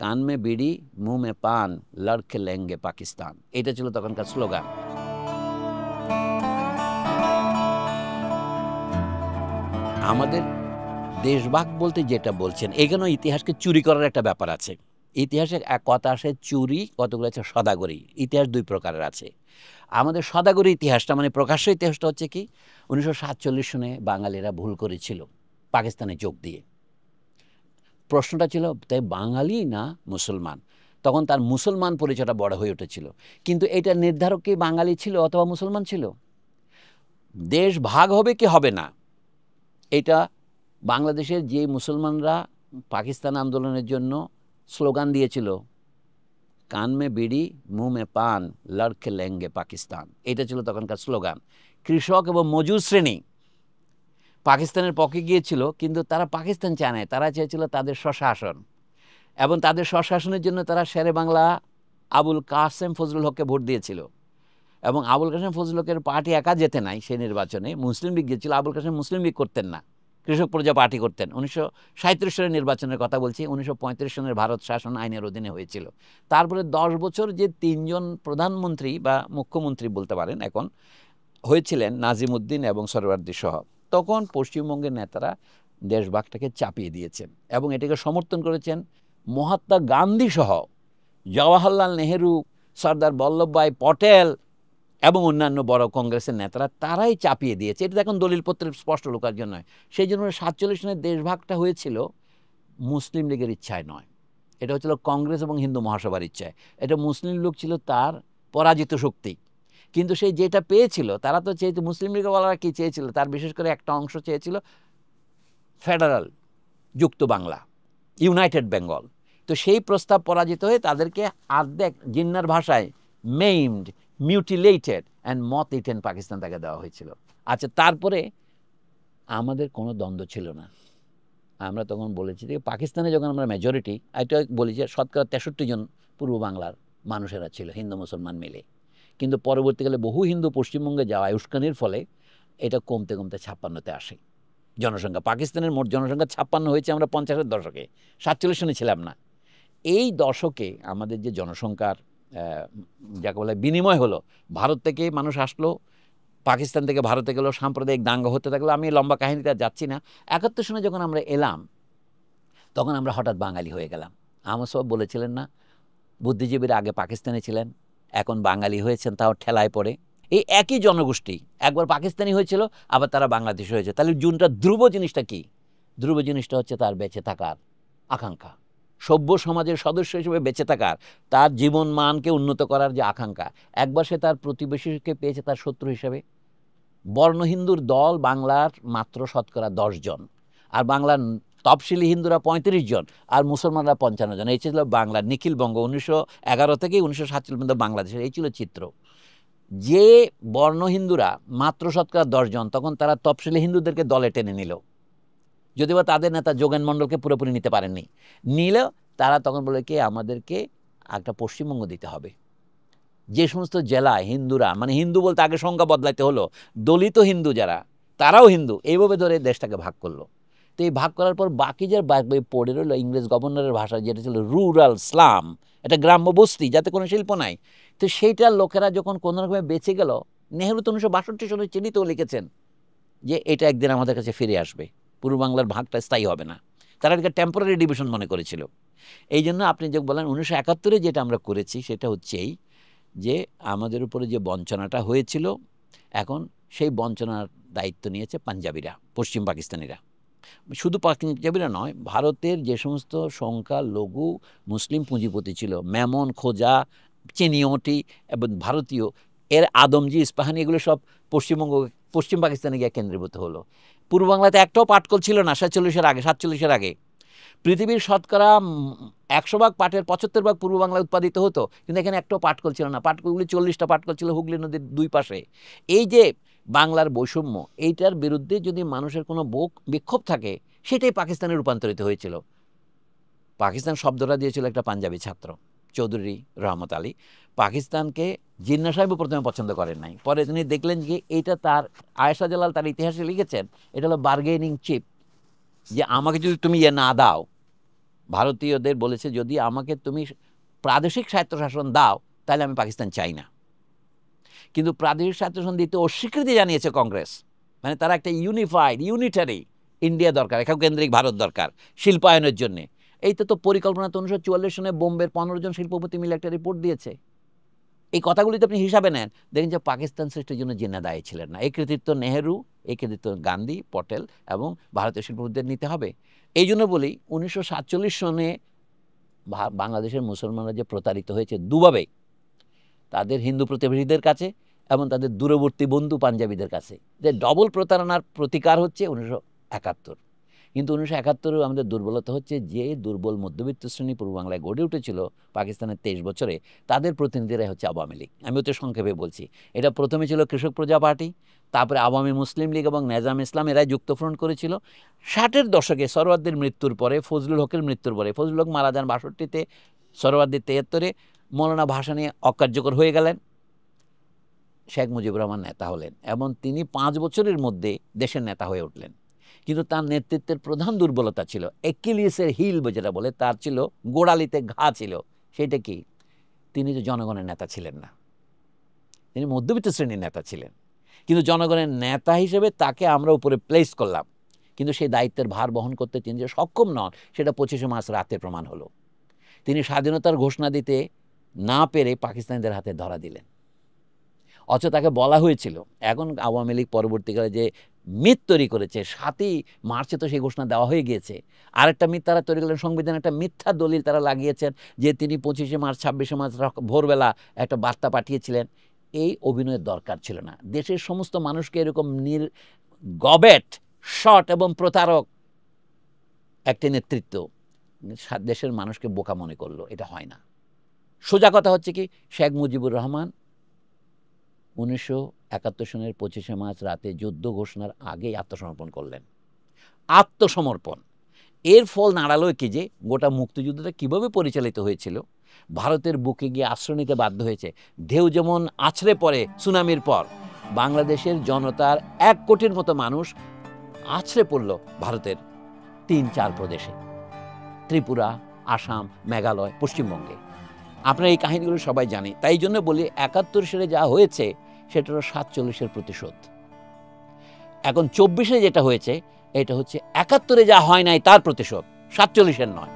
কান মে বিড়ি মুহ মে পান লড়কে লেঙ্গে পাকিস্তান, এটা ছিল তখনকার স্লোগান। আমাদের দেশভাগ বলতে যেটা বলছেন, এখানেও ইতিহাসকে চুরি করার একটা ব্যাপার আছে। ইতিহাসে এক কথা আসে চুরি, কতগুলো আছে সদাগরি। ইতিহাস দুই প্রকারের আছে। আমাদের সদাগরি ইতিহাসটা মানে প্রকাশ্য ইতিহাসটা হচ্ছে কি, 1947 সনে বাঙালিরা ভুল করেছিল পাকিস্তানে যোগ দিয়ে। প্রশ্নটা ছিল তাই বাঙালি না মুসলমান, তখন তার মুসলমান পরিচয়টা বড় হয়ে উঠেছিল। কিন্তু এটা নির্ধারক কি বাঙালি ছিল অথবা মুসলমান ছিল? দেশ ভাগ হবে কি হবে না, এটা বাংলাদেশের যে মুসলমানরা পাকিস্তান আন্দোলনের জন্য স্লোগান দিয়েছিল, কান মে বিড়ি মুহ মে পান লড়কে লেঙ্গে পাকিস্তান, এটা ছিল তখনকার স্লোগান। কৃষক এবং মজুর শ্রেণী পাকিস্তানের পক্ষে গিয়েছিল, কিন্তু তারা পাকিস্তান চায় না, তারা চেয়েছিল তাদের স্বশাসন। এবং তাদের স্বশাসনের জন্য তারা শেরে বাংলা আবুল কাসেম ফজলুল হককে ভোট দিয়েছিল। এবং আবুল কাসেম ফজলুল হকের পার্টি একা যেতে নাই সেই নির্বাচনে, মুসলিম লীগ গিয়েছিল। আবুল কাসেম মুসলিম লীগ করতেন না, কৃষক প্রজা পার্টি করতেন। 1937 সালের নির্বাচনের কথা বলছি, 1935 সনের ভারত শাসন আইনের অধীনে হয়েছিল। তারপরে 10 বছর যে 3 জন প্রধানমন্ত্রী বা মুখ্যমন্ত্রী বলতে পারেন এখন হয়েছিলেন, নাজিমুদ্দিন এবং সরওয়ার্দী সহ, তখন পশ্চিমবঙ্গের নেতারা দেশভাগটাকে চাপিয়ে দিয়েছেন এবং এটাকে সমর্থন করেছেন মহাত্মা গান্ধী সহ জওয়াহরলাল নেহেরু, সর্দার বল্লভভাই পটেল এবং অন্যান্য বড় কংগ্রেসের নেতারা, তারাই চাপিয়ে দিয়েছে। এটা এখন দলিলপত্রের স্পষ্ট লোকার জন্য নয়। সেই জন্য 47 সনের দেশভাগটা হয়েছিল মুসলিম লীগের ইচ্ছায় নয়, এটা হচ্ছিল কংগ্রেস এবং হিন্দু মহাসভার ইচ্ছায়। এটা মুসলিম লীগ ছিল তার পরাজিত শক্তি। কিন্তু সেই যেটা পেয়েছিল, তারা তো চেয়েছে, মুসলিম লীগওয়ালারা কি চেয়েছিল, তার বিশেষ করে একটা অংশ চেয়েছিল ফেডারাল যুক্ত বাংলা, ইউনাইটেড বেঙ্গল। তো সেই প্রস্তাব পরাজিত হয়ে তাদেরকে আর্ধেক, জিন্নার ভাষায় maimed, mutilated and moth eaten Pakistan তাকে দেওয়া হয়েছিল। আচ্ছা, তারপরে আমাদের কোনো দ্বন্দ্ব ছিল না। আমরা তখন বলেছি যে পাকিস্তানে যখন আমরা মেজরিটি, এটা বলি যে শতকরা 63 জন পূর্ব বাংলার মানুষেরা ছিল, হিন্দু মুসলমান মিলে। কিন্তু পরবর্তীকালে বহু হিন্দু পশ্চিমবঙ্গে যাওয়ায় উস্কানির ফলে এটা কমতে কমতে 56-তে আসে জনসংখ্যা। পাকিস্তানের মোট জনসংখ্যা 56 হয়েছে আমরা 50-এর দশকে, 47 সনে ছিলাম না। এই দশকে আমাদের যে জনসংখ্যার যাকে বলে বিনিময় হলো, ভারত থেকে মানুষ আসলো, পাকিস্তান থেকে ভারতে গেল, সাম্প্রদায়িক দাঙ্গা হতে থাকলো। আমি লম্বা কাহিনীতে যাচ্ছি না। 71 সনে যখন আমরা এলাম, তখন আমরা হঠাৎ বাঙালি হয়ে গেলাম। আহমদ সাহেব বলেছিলেন না, বুদ্ধিজীবীরা আগে পাকিস্তানে ছিলেন, এখন বাঙালি হয়েছেন, তাও ঠেলায় পড়ে। এই একই জনগোষ্ঠী একবার পাকিস্তানি হয়েছিল, আবার তারা বাংলাদেশি হয়েছে। তাহলে জুনটা ধ্রুব জিনিসটা কি? ধ্রুব জিনিসটা হচ্ছে তার বেঁচে থাকার আকাঙ্ক্ষা, সভ্য সমাজের সদস্য হিসেবে বেঁচে থাকার, তার জীবন মানকে উন্নত করার যে আকাঙ্ক্ষা। একবার সে তার প্রতিবেশীকে পেয়েছে তার শত্রু হিসেবে। বর্ণ হিন্দুর দল বাংলার মাত্র শতকরা 10 জন, আর বাংলার তফসিলি হিন্দুরা 35 জন, আর মুসলমানরা 55 জন। এই ছিল বাংলার নিখিল বঙ্গ 1911 থেকে 1947 পর্যন্ত বাংলাদেশের এই ছিল চিত্র। যে বর্ণ হিন্দুরা মাত্র শতকরা 10 জন, তখন তারা তফসিলি হিন্দুদেরকে দলে টেনে নিল, যদিও তাদের নেতা যোগেন মণ্ডলকে পুরোপুরি নিতে পারেননি। নিলেও তারা তখন বলে কি, আমাদেরকে একটা পশ্চিমবঙ্গ দিতে হবে। যে সমস্ত জেলায় হিন্দুরা, মানে হিন্দু বলতে আগে সংখ্যা বদলাইতে হলো, দলিত হিন্দু যারা, তারাও হিন্দু, এইভাবে ধরে দেশটাকে ভাগ করলো। তো এই ভাগ করার পর বাকি যে পড়ে রইল ইংরেজ গভর্নরের ভাষা, যেটা ছিল রুরাল স্লাম, এটা গ্রাম্য বস্তি যাতে কোনো শিল্প নাই। তো সেইটার লোকেরা যখন কোনো রকমে বেঁচে গেল, নেহেরু তো 1962 সনে চিঠিতেও লিখেছেন যে এটা একদিন আমাদের কাছে ফিরে আসবে, পূর্ব বাংলার ভাগটা স্থায়ী হবে না। তারা এটাকে টেম্পোরারি ডিভিশন মনে করেছিল। এই জন্য আপনি যে বলেন 1971-এ যেটা আমরা করেছি, সেটা হচ্ছে এই যে আমাদের উপরে যে বঞ্চনাটা হয়েছিল, এখন সেই বঞ্চনার দায়িত্ব নিয়েছে পাঞ্জাবিরা, পশ্চিম পাকিস্তানিরা। শুধু পাঞ্জাবিরা নয়, ভারতের যে সমস্ত সংখ্যালঘু মুসলিম পুঁজিপতি ছিল, মেমন, খোজা, চিনিয়টি এবং ভারতীয়, এর আদমজি, ইস্পাহানি, এগুলো সব পশ্চিম পাকিস্তানে গিয়ে কেন্দ্রীভূত হলো। পূর্ব বাংলাতে একটাও পাটকল ছিল না 47-এর আগে। পৃথিবীর শতকরা 100 ভাগ পাটের 75 ভাগ পূর্ব বাংলায় উৎপাদিত হতো, কিন্তু এখানে একটাও পাটকল ছিল না। পাটকলগুলি 40টা পাটকল ছিল হুগলি নদীর দুই পাশে। এই যে বাংলার বৈষম্য, এইটার বিরুদ্ধে যদি মানুষের কোনো বিক্ষোভ থাকে, সেটাই পাকিস্তানে রূপান্তরিত হয়েছিল। পাকিস্তান শব্দটা দিয়েছিল একটা পাঞ্জাবি ছাত্র, চৌধুরী রহমত আলী। পাকিস্তানকে জিন্না সাহেবও প্রথমে পছন্দ করেন নাই, পরে তিনি দেখলেন যে এইটা তার, আয়েশা জালাল তার ইতিহাসে লিখেছেন, এটা হলো বার্গেনিং চিপ, যে আমাকে যদি তুমি না দাও, ভারতীয়দের বলেছে যদি আমাকে তুমি প্রাদেশিক স্বায়ত্তশাসন দাও তাহলে আমি পাকিস্তান চাই না। কিন্তু প্রাদেশিক স্বায়ত্তশাসন দিতে অস্বীকৃতি জানিয়েছে কংগ্রেস। মানে তারা একটা ইউনিটারি ইন্ডিয়া দরকার, একক কেন্দ্রিক ভারত দরকার শিল্পায়নের জন্যে। এইটা তো পরিকল্পনা তো 1944 সনে বোম্বের 15 জন শিল্পপতি মিলে একটা রিপোর্ট দিয়েছে। এই কথাগুলি তো আপনি হিসাবে নেন, দেখেন যে পাকিস্তান সৃষ্টির জন্য জিন্না দায়ী ছিলেন না। এই কৃতিত্ব নেহেরু, এই কৃতিত্ব গান্ধী, পটেল এবং ভারতীয় শিল্পপতিদের নিতে হবে। এই জন্য বলি 1947 সনে বাংলাদেশের মুসলমানরা যে প্রতারিত হয়েছে দুভাবে, তাদের হিন্দু প্রতিবেশীদের কাছে এবং তাদের দূরবর্তী বন্ধু পাঞ্জাবিদের কাছে, যে ডবল প্রতারণার প্রতিকার হচ্ছে 1971। কিন্তু 1971 আমাদের দুর্বলতা হচ্ছে যে দুর্বল মধ্যবিত্ত শ্রেণী পূর্ব বাংলায় গড়ে উঠেছিল পাকিস্তানের 23 বছরে, তাদের প্রতিনিধিরাই হচ্ছে আওয়ামী লীগ। আমি অতি সংক্ষেপে বলছি, এটা প্রথমে ছিল কৃষক প্রজা পার্টি, তারপরে আওয়ামী মুসলিম লীগ এবং নেজাম ইসলাম, এরাই যুক্তফ্রন্ট করেছিল। 60-এর দশকে সরওয়ার্দির মৃত্যুর পরে, ফজলুল হকের মৃত্যুর পরে, ফজলুল হক মারা যান 62-তে, সরওয়ার্দি 73-এ, মৌলানা ভাসানী অকার্যকর হয়ে গেলেন, শেখ মুজিবুর রহমান নেতা হলেন এবং তিনি 5 বছরের মধ্যে দেশের নেতা হয়ে উঠলেন। কিন্তু তার নেতৃত্বের প্রধান দুর্বলতা ছিল, একিলিসের হিল যেটা বলে, তার ছিল গোড়ালিতে ঘা ছিল। সেটা কি? তিনি যে জনগণের নেতা ছিলেন না, তিনি মধ্যবিত্ত শ্রেণীর নেতা ছিলেন। কিন্তু জনগণের নেতা হিসেবে তাকে আমরা উপরে প্লেস করলাম, কিন্তু সেই দায়িত্বের ভার বহন করতে তিনি যে সক্ষম নন সেটা 25শে মার্চ রাতে প্রমাণ হলো। তিনি স্বাধীনতার ঘোষণা দিতে না পেরে পাকিস্তানিদের হাতে ধরা দিলেন। অথচ তাকে বলা হয়েছিল, এখন আওয়ামী লীগ পরবর্তীকালে যে মিথ তৈরি করেছে, 7ই মার্চে তো সেই ঘোষণা দেওয়া হয়ে গিয়েছে, আরেকটা মিথ তারা তৈরি করলেন, সংবিধানে একটা মিথ্যা দলিল তারা লাগিয়েছেন যে তিনি 25শে মার্চ 26শে মার্চ ভোরবেলা একটা বার্তা পাঠিয়েছিলেন। এই অভিনয়ের দরকার ছিল না। দেশের সমস্ত মানুষকে এরকম গবেট, শট এবং প্রতারক একটি নেতৃত্ব দেশের মানুষকে বোকা মনে করলো, এটা হয় না। সোজা কথা হচ্ছে কি, শেখ মুজিবুর রহমান 1971 সনের 25শে মার্চ রাতে যুদ্ধ ঘোষণার আগেই আত্মসমর্পণ করলেন। আত্মসমর্পণ এর ফল দাঁড়ালো কি, যে গোটা মুক্তিযুদ্ধটা কীভাবে পরিচালিত হয়েছিল, ভারতের বুকে গিয়ে আশ্রয় নিতে বাধ্য হয়েছে। ঢেউ যেমন আছড়ে পড়ে সুনামির পর, বাংলাদেশের জনতার 1 কোটির মতো মানুষ আছড়ে পড়ল ভারতের 3-4 প্রদেশে, ত্রিপুরা, আসাম, মেঘালয়, পশ্চিমবঙ্গে। আপনারা এই কাহিনীগুলো সবাই জানি। তাই জন্য বলি 71 সালে যা হয়েছে সেটা হলো 47-এর প্রতিশোধ। এখন 24-এ যেটা হয়েছে এটা হচ্ছে 71-এ যা হয় নাই তার প্রতিশোধ, 47-এর নয়।